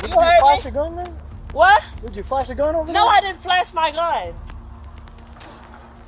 You heard me? Flash a gun then? What? Did you flash a gun over there? No, I didn't flash my gun.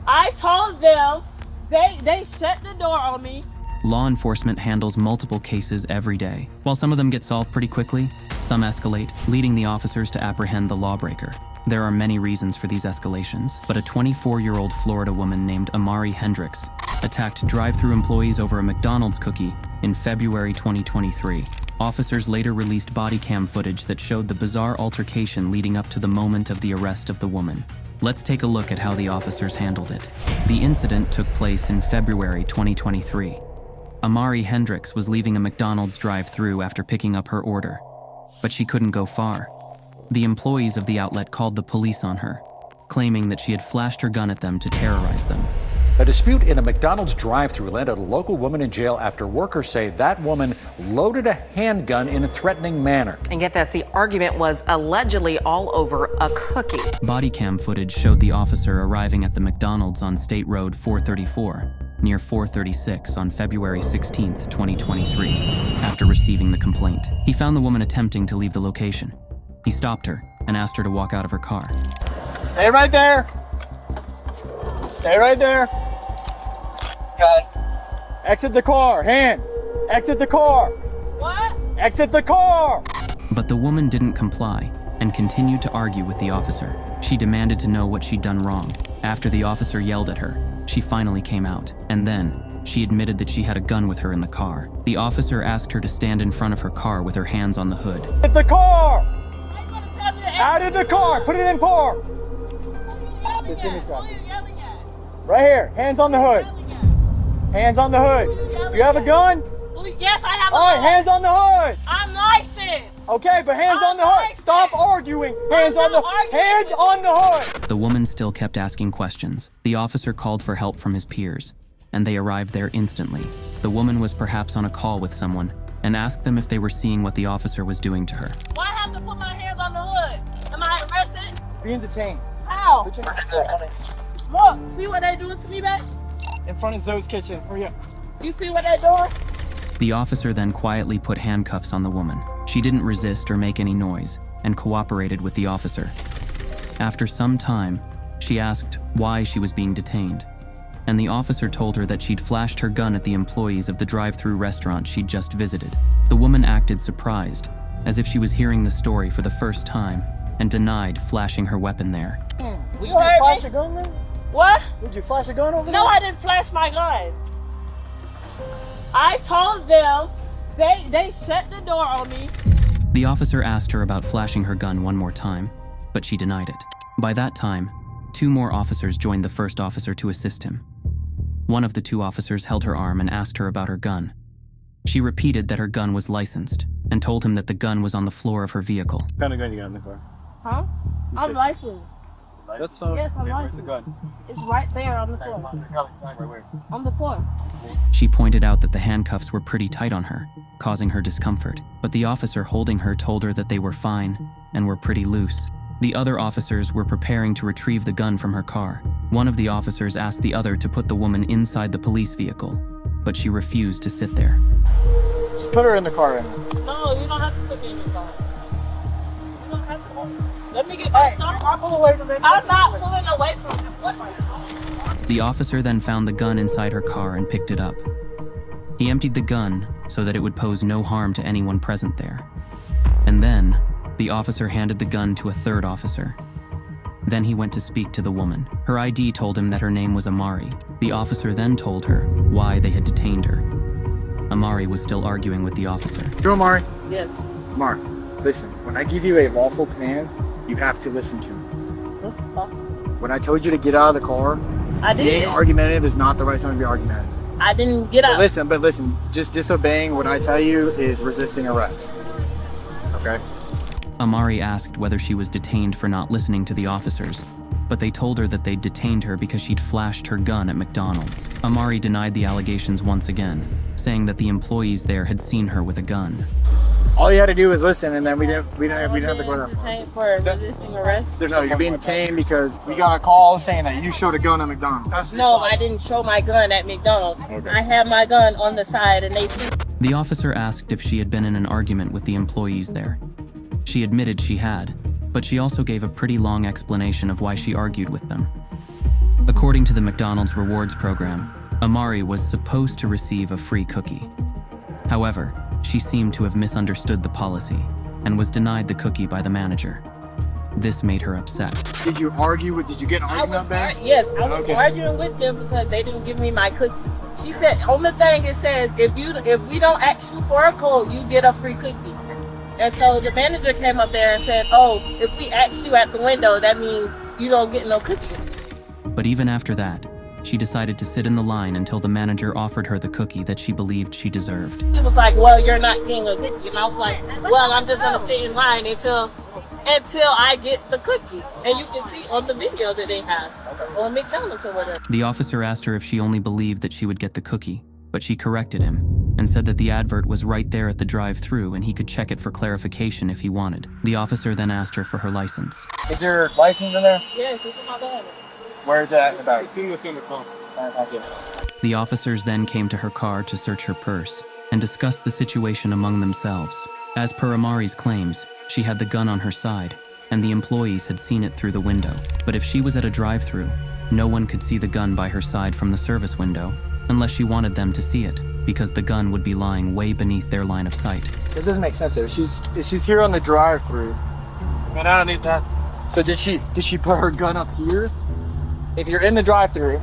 I told them they shut the door on me. Law enforcement handles multiple cases every day. While some of them get solved pretty quickly, some escalate, leading the officers to apprehend the lawbreaker. There are many reasons for these escalations, but a 24-year-old Florida woman named Amari Hendricks attacked drive-thru employees over a McDonald's cookie in February 2023. Officers later released body cam footage that showed the bizarre altercation leading up to the moment of the arrest of the woman. Let's take a look at how the officers handled it. The incident took place in February 2023. Amari Hendricks was leaving a McDonald's drive-thru after picking up her order, but she couldn't go far. The employees of the outlet called the police on her, claiming that she had flashed her gun at them to terrorize them. A dispute in a McDonald's drive-thru landed a local woman in jail after workers say that woman loaded a handgun in a threatening manner. And get this, the argument was allegedly all over a cookie. Body cam footage showed the officer arriving at the McDonald's on State Road 434, near 436 on February 16, 2023, after receiving the complaint. He found the woman attempting to leave the location. He stopped her and asked her to walk out of her car. Stay right there. Stay right there. Exit the car. Hands. Exit the car. What? Exit the car. But the woman didn't comply and continued to argue with the officer. She demanded to know what she'd done wrong. After the officer yelled at her, she finally came out, and then she admitted that she had a gun with her in the car. The officer asked her to stand in front of her car with her hands on the hood. Exit the car. How you gonna tell me to Out of the car. Put it in park. Just give me Who something. you yelling at? Right here. Hands on the hood. Hands on the hood. Do you have a gun? Yes, I have a All right, gun. hands on the hood. I'm licensed. Okay, but hands I'm on the hood. licensed. Stop arguing. Hands I'm on the not arguing. hands on the hood. The woman still kept asking questions. The officer called for help from his peers, and they arrived there instantly. The woman was perhaps on a call with someone and asked them if they were seeing what the officer was doing to her. Why have to put my hands on the hood? Am I arrested? Being detained. How? Put your Look, see what they doing to me, back? in front of Zoe's kitchen. Hurry up. You see what they doing? The officer then quietly put handcuffs on the woman. She didn't resist or make any noise and cooperated with the officer. After some time, she asked why she was being detained, and the officer told her that she'd flashed her gun at the employees of the drive-thru restaurant she'd just visited. The woman acted surprised, as if she was hearing the story for the first time, and denied flashing her weapon there. Did You heard flash me? a gun then? What? Did you flash a gun over there? No, I didn't flash my gun. I told them they shut the door on me. The officer asked her about flashing her gun one more time, but she denied it. By that time, 2 more officers joined the first officer to assist him. One of the 2 officers held her arm and asked her about her gun. She repeated that her gun was licensed and told him that the gun was on the floor of her vehicle. What kind of gun you got in the car? Huh? I'm licensed. That's Yes, I'm licensed. the gun? It's right there on the floor. On the floor. She pointed out that the handcuffs were pretty tight on her, causing her discomfort, but the officer holding her told her that they were fine and were pretty loose. The other officers were preparing to retrieve the gun from her car. One of the officers asked the other to put the woman inside the police vehicle, but she refused to sit there. Just put her in the car right now. No, you don't have to put me in your car. You don't have to. Let me get my stuff. I'll pull away from it. I was not pulling away from him. What? The officer then found the gun inside her car and picked it up. He emptied the gun so that it would pose no harm to anyone present there. And then, the officer handed the gun to a 3rd officer. Then he went to speak to the woman. Her ID told him that her name was Amari. The officer then told her why they had detained her. Amari was still arguing with the officer. You're Amari. Yes. Amari, listen. When I give you a lawful command, you have to listen to me. What's possible? When I told you to get out of the car, I being did. argumentative is not the right time to be argumentative. I didn't get out. But listen, just disobeying what I tell you is resisting arrest. Okay? Amari asked whether she was detained for not listening to the officers, but they told her that they'd detained her because she'd flashed her gun at McDonald's. Amari denied the allegations once again, saying that the employees there had seen her with a gun. All you had to do was listen, and then we didn't have to go that far. Detained for resisting arrest? No, you're being detained because we got a call saying that you showed a gun at McDonald's. No, I didn't show my gun at McDonald's. Okay. I had my gun on the side and they see. The officer asked if she had been in an argument with the employees there. She admitted she had, but she also gave a pretty long explanation of why she argued with them. According to the McDonald's rewards program, Amari was supposed to receive a free cookie. However, she seemed to have misunderstood the policy and was denied the cookie by the manager. This made her upset. Did you get an argument back? Yes, I was arguing with them because they didn't give me my cookie. She said, on the thing it says, if we don't ask you for a code, you get a free cookie. And so the manager came up there and said, oh, if we ask you at the window, that means you don't get no cookie. But even after that, she decided to sit in the line until the manager offered her the cookie that she believed she deserved. He was like, well, you're not getting a cookie. And I was like, well, I'm just going to sit in line until I get the cookie. And you can see on the video that they have on McDonald's or whatever. The officer asked her if she only believed that she would get the cookie, but she corrected him and said that the advert was right there at the drive-thru and he could check it for clarification if he wanted. The officer then asked her for her license. Is your license in there? Yes, it's in my bag. Where is that about? It's in the console. The officers then came to her car to search her purse and discussed the situation among themselves. As per Amari's claims, she had the gun on her side, and the employees had seen it through the window. But if she was at a drive-thru, no one could see the gun by her side from the service window, unless she wanted them to see it, because the gun would be lying way beneath their line of sight. It doesn't make sense though. She's here on the drive-thru. Man, I don't need that. So did she put her gun up here? If you're in the drive-thru,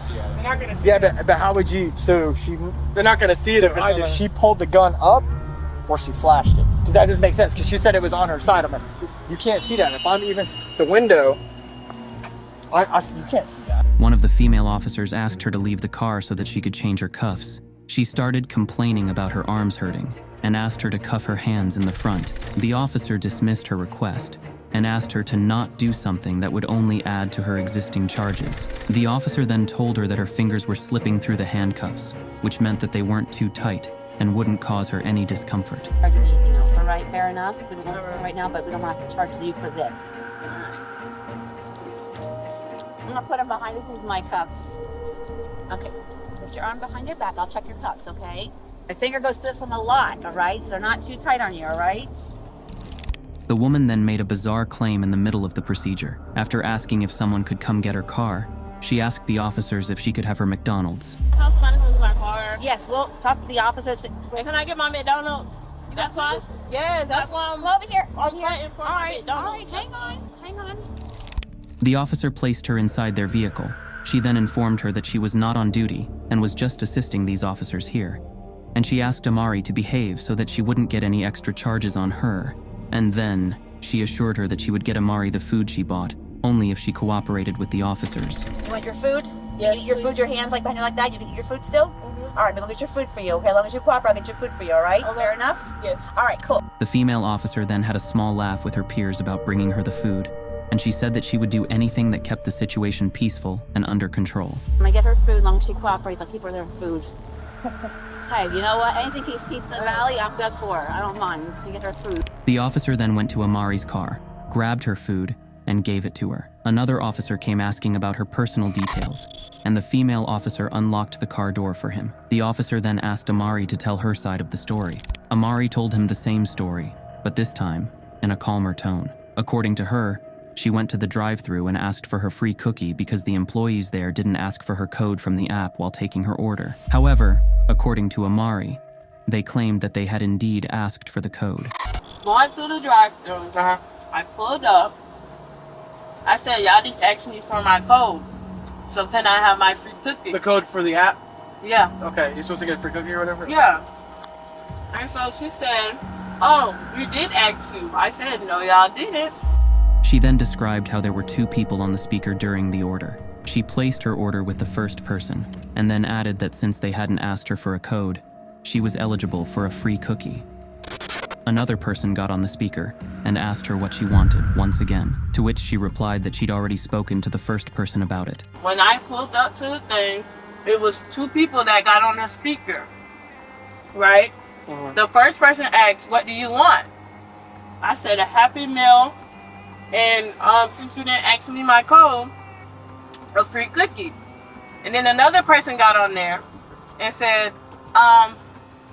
They're not gonna see but how would you? They're not gonna see it. So either she pulled the gun up, or she flashed it. Because that doesn't make sense. Because she said it was on her side. I'm like, you can't see that. If I'm even the window, you can't see that. One of the female officers asked her to leave the car so that she could change her cuffs. She started complaining about her arms hurting and asked her to cuff her hands in the front. The officer dismissed her request and asked her to not do something that would only add to her existing charges. The officer then told her that her fingers were slipping through the handcuffs, which meant that they weren't too tight and wouldn't cause her any discomfort. Charge you anything else, all right? Fair enough. We don't have to right now, but we don't have to charge you for this. I'm gonna put them behind my cuffs. Okay. Put your arm behind your back. I'll check your cuffs, okay? My finger goes to this one a lot, all right? So they're not too tight on you, all right? The woman then made a bizarre claim in the middle of the procedure. After asking if someone could come get her car, she asked the officers if she could have her McDonald's. How's somebody with my car? Yes, we'll talk to the officers. Wait, can I get my McDonald's? That's fine. Yeah, that's why I'm Over here. right in front All of right, McDonald's. hang on. The officer placed her inside their vehicle. She then informed her that she was not on duty and was just assisting these officers here. And she asked Amari to behave so that she wouldn't get any extra charges on her. And then she assured her that she would get Amari the food she bought, only if she cooperated with the officers. You want your food? Yes, You eat your please. food, your hands like behind you like that? You can eat your food still? All right, we'll get your food for you, okay? As long as you cooperate, I'll get your food for you, all right? Okay. Fair enough? Yes. All right, cool. The female officer then had a small laugh with her peers about bringing her the food, and she said that she would do anything that kept the situation peaceful and under control. I'm gonna get her food as long as she cooperates. I'll keep her their food. Hey, you know what? Anything keeps peace in the valley, I'm good for her. I don't mind. You get her food. The officer then went to Amari's car, grabbed her food, and gave it to her. Another officer came asking about her personal details, and the female officer unlocked the car door for him. The officer then asked Amari to tell her side of the story. Amari told him the same story, but this time in a calmer tone. According to her, she went to the drive-thru and asked for her free cookie because the employees there didn't ask for her code from the app while taking her order. However, according to Amari, they claimed that they had indeed asked for the code. Going through the drive-thru, I pulled up. I said, y'all didn't ask me for my code. So can I have my free cookie? The code for the app? Yeah. Okay, you're supposed to get a free cookie or whatever? Yeah. And so she said, oh, you did ask you. I said, no, y'all didn't. She then described how there were two people on the speaker during the order. She placed her order with the first person, and then added that since they hadn't asked her for a code, she was eligible for a free cookie. Another person got on the speaker and asked her what she wanted once again, to which she replied that she'd already spoken to the first person about it. When I pulled up to the thing, it was two people that got on the speaker, right? The first person asked, what do you want? I said a Happy Meal, and since you didn't ask me my code, a free cookie. And then another person got on there and said,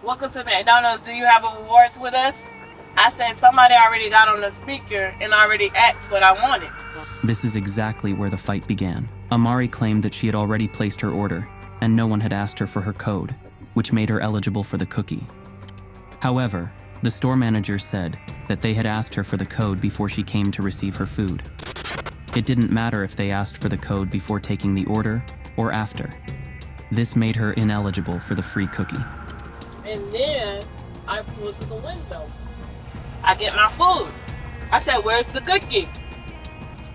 welcome to McDonald's, do you have awards with us? I said somebody already got on the speaker and already asked what I wanted. This is exactly where the fight began. Amari claimed that she had already placed her order, and no one had asked her for her code, which made her eligible for the cookie. However, the store manager said that they had asked her for the code before she came to receive her food. It didn't matter if they asked for the code before taking the order or after. This made her ineligible for the free cookie. And then I pulled to the window. I get my food. I said, where's the cookie?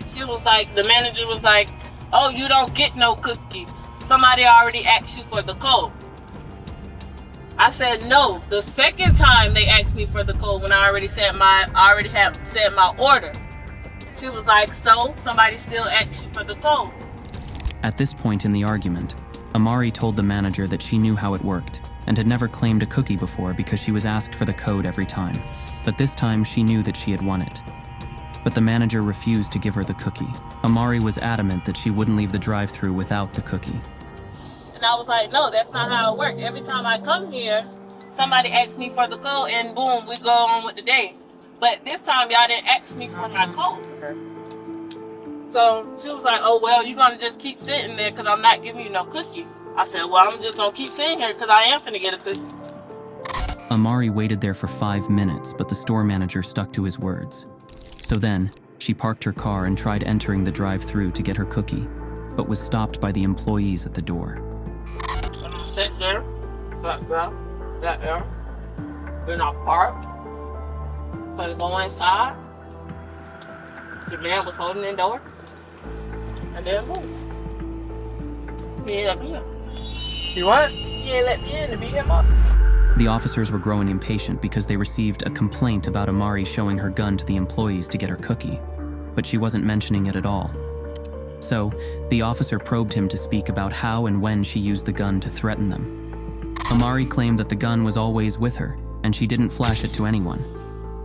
She was like, the manager was like, oh, you don't get no cookie. Somebody already asked you for the code. I said no. The second time they asked me for the code when I already had said my order. She was like, so somebody still asked you for the code. At this point in the argument, Amari told the manager that she knew how it worked and had never claimed a cookie before because she was asked for the code every time. But this time she knew that she had won it. But the manager refused to give her the cookie. Amari was adamant that she wouldn't leave the drive-thru without the cookie. And I was like, no, that's not how it works. Every time I come here, somebody asks me for the code and boom, we go on with the day. But this time y'all didn't ask me for my code. Okay. So she was like, oh, well, you're going to just keep sitting there because I'm not giving you no cookie. I said, well, I'm just going to keep sitting here because I am finna get a cookie. Amari waited there for 5 minutes, but the store manager stuck to his words. So then, she parked her car and tried entering the drive-thru to get her cookie, but was stopped by the employees at the door. And I sat there, sat there, then I parked, to go inside. The man was holding the door, and then boom. He ain't let me in. You what? He ain't let me in to beat him up. The officers were growing impatient because they received a complaint about Amari showing her gun to the employees to get her cookie, but she wasn't mentioning it at all. So, the officer probed him to speak about how and when she used the gun to threaten them. Amari claimed that the gun was always with her, and she didn't flash it to anyone.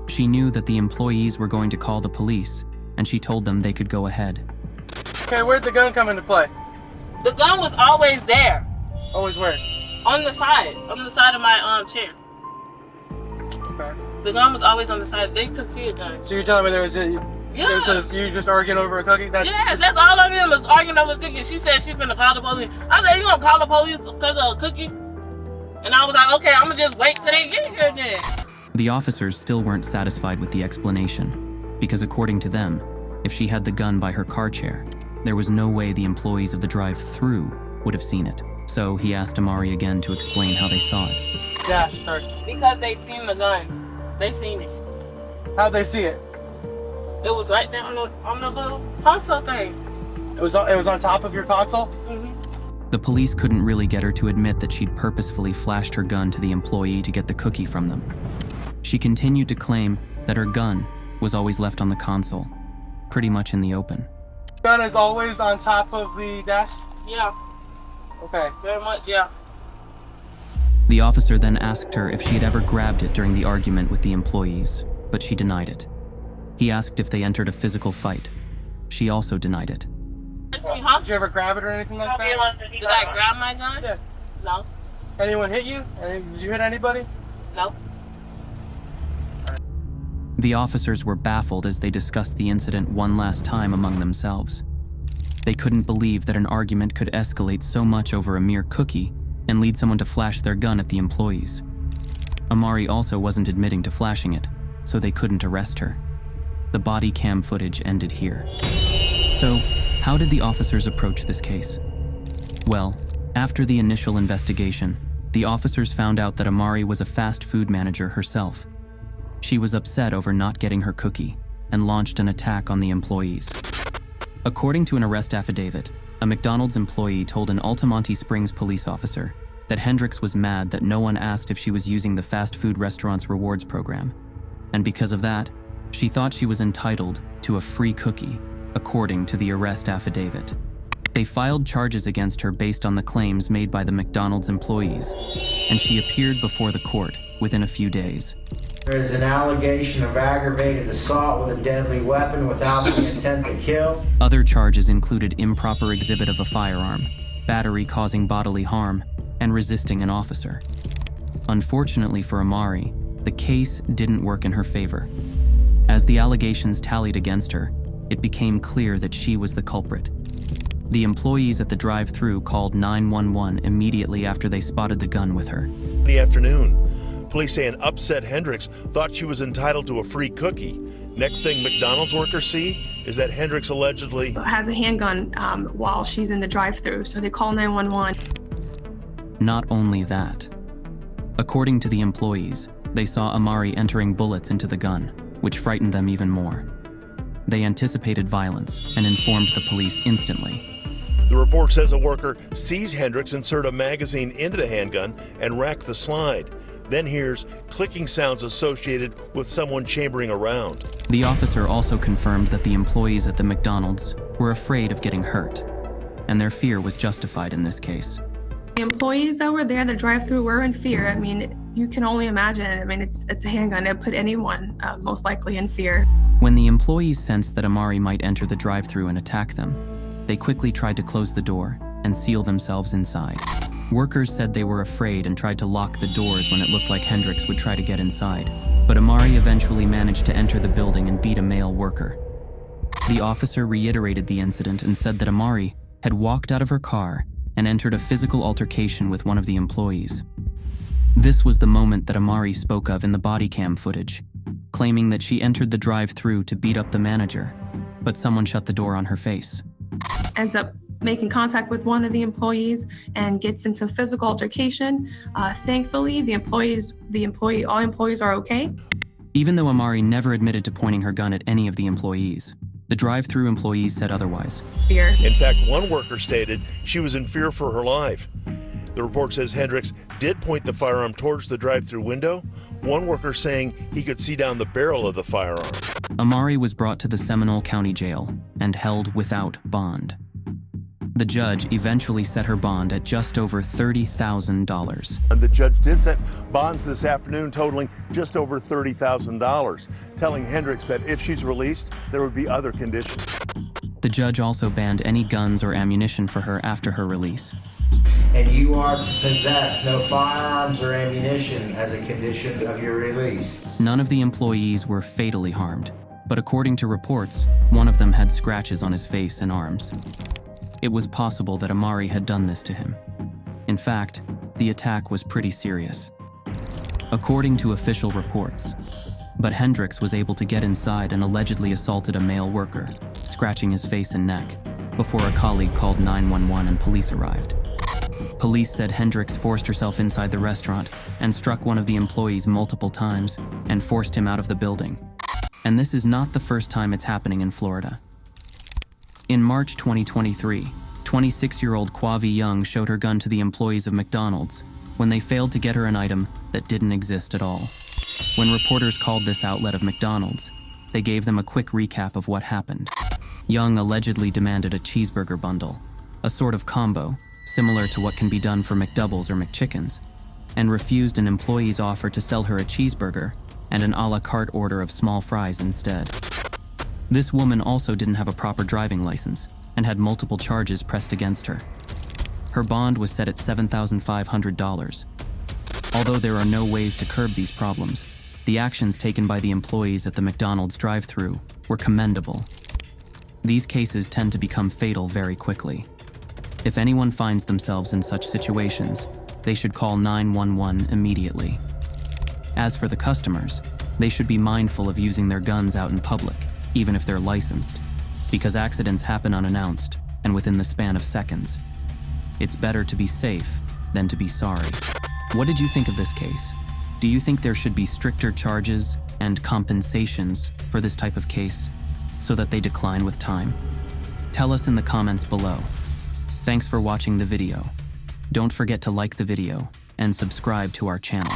She knew that the employees were going to call the police, and she told them they could go ahead. Okay, where'd the gun come into play? The gun was always there, Always where? on the side of my chair. Okay. The gun was always on the side. They could see a gun. So you're telling me there was you just arguing over a cookie? Yes, that's all of them was arguing over a cookie. She said she's finna call the police. I said, you gonna call the police because of a cookie? And I was like, okay, I'm gonna just wait till they get here then. The officers still weren't satisfied with the explanation, because according to them, if she had the gun by her car chair, there was no way the employees of the drive-thru would have seen it. So he asked Amari again to explain how they saw it. Yeah, sorry. Because they seen the gun. They seen it. How'd they see it? It was right there on the little console thing. It was on top of your console? Mm-hmm. The police couldn't really get her to admit that she'd purposefully flashed her gun to the employee to get the cookie from them. She continued to claim that her gun was always left on the console, pretty much in the open. Gun is always on top of the dash? Yeah, Okay. very much, yeah. The officer then asked her if she had ever grabbed it during the argument with the employees, but she denied it. He asked if they entered a physical fight. She also denied it. Huh? Did you ever grab it or anything like that? Did I grab my gun? Yeah. No. Anyone hit you? Did you hit anybody? No. The officers were baffled as they discussed the incident one last time among themselves. They couldn't believe that an argument could escalate so much over a mere cookie and lead someone to flash their gun at the employees. Amari also wasn't admitting to flashing it, so they couldn't arrest her. The body cam footage ended here. So, how did the officers approach this case? Well, after the initial investigation, the officers found out that Amari was a fast food manager herself. She was upset over not getting her cookie and launched an attack on the employees. According to an arrest affidavit, a McDonald's employee told an Altamonte Springs police officer that Hendricks was mad that no one asked if she was using the fast food restaurant's rewards program, and because of that, she thought she was entitled to a free cookie, according to the arrest affidavit. They filed charges against her based on the claims made by the McDonald's employees, and she appeared before the court within a few days. There is an allegation of aggravated assault with a deadly weapon without the intent to kill. Other charges included improper exhibit of a firearm, battery causing bodily harm, and resisting an officer. Unfortunately for Amari, the case didn't work in her favor. As the allegations tallied against her, it became clear that she was the culprit. The employees at the drive-thru called 911 immediately after they spotted the gun with her. In the afternoon, police say an upset Hendricks thought she was entitled to a free cookie. Next thing McDonald's workers see is that Hendricks allegedly has a handgun while she's in the drive-thru, so they call 911. Not only that. According to the employees, they saw Amari entering bullets into the gun, which frightened them even more. They anticipated violence and informed the police instantly. The report says a worker sees Hendricks insert a magazine into the handgun and rack the slide, then hears clicking sounds associated with someone chambering around. The officer also confirmed that the employees at the McDonald's were afraid of getting hurt, and their fear was justified in this case. The employees that were there, the drive-thru, were in fear. I mean, you can only imagine. I mean, it's a handgun. It put anyone most likely in fear. When the employees sensed that Amari might enter the drive-thru and attack them, they quickly tried to close the door and seal themselves inside. Workers said they were afraid and tried to lock the doors when it looked like Hendricks would try to get inside, but Amari eventually managed to enter the building and beat a male worker. The officer reiterated the incident and said that Amari had walked out of her car and entered a physical altercation with one of the employees. This was the moment that Amari spoke of in the body cam footage, claiming that she entered the drive-thru to beat up the manager, but someone shut the door on her face. Ends up making contact with one of the employees and gets into physical altercation. Thankfully, all employees are okay. Even though Amari never admitted to pointing her gun at any of the employees, the drive-thru employees said otherwise. Fear. In fact, one worker stated she was in fear for her life. The report says Hendricks did point the firearm towards the drive-thru window, one worker saying he could see down the barrel of the firearm. Amari was brought to the Seminole County Jail and held without bond. The judge eventually set her bond at just over $30,000. And the judge did set bonds this afternoon totaling just over $30,000, telling Hendricks that if she's released, there would be other conditions. The judge also banned any guns or ammunition for her after her release. And you are to possess no firearms or ammunition as a condition of your release. None of the employees were fatally harmed, but according to reports, one of them had scratches on his face and arms. It was possible that Amari had done this to him. In fact, the attack was pretty serious, according to official reports. But Hendricks was able to get inside and allegedly assaulted a male worker, scratching his face and neck, before a colleague called 911 and police arrived. Police said Hendricks forced herself inside the restaurant and struck one of the employees multiple times and forced him out of the building. And this is not the first time it's happening in Florida. In March 2023, 26-year-old Kwavi Young showed her gun to the employees of McDonald's when they failed to get her an item that didn't exist at all. When reporters called this outlet of McDonald's, they gave them a quick recap of what happened. Young allegedly demanded a cheeseburger bundle, a sort of combo similar to what can be done for McDoubles or McChickens, and refused an employee's offer to sell her a cheeseburger and an a la carte order of small fries instead. This woman also didn't have a proper driving license and had multiple charges pressed against her. Her bond was set at $7,500. Although there are no ways to curb these problems, the actions taken by the employees at the McDonald's drive-thru were commendable. These cases tend to become fatal very quickly. If anyone finds themselves in such situations, they should call 911 immediately. As for the customers, they should be mindful of using their guns out in public, even if they're licensed, because accidents happen unannounced and within the span of seconds. It's better to be safe than to be sorry. What did you think of this case? Do you think there should be stricter charges and compensations for this type of case so that they decline with time? Tell us in the comments below. Thanks for watching the video. Don't forget to like the video and subscribe to our channel.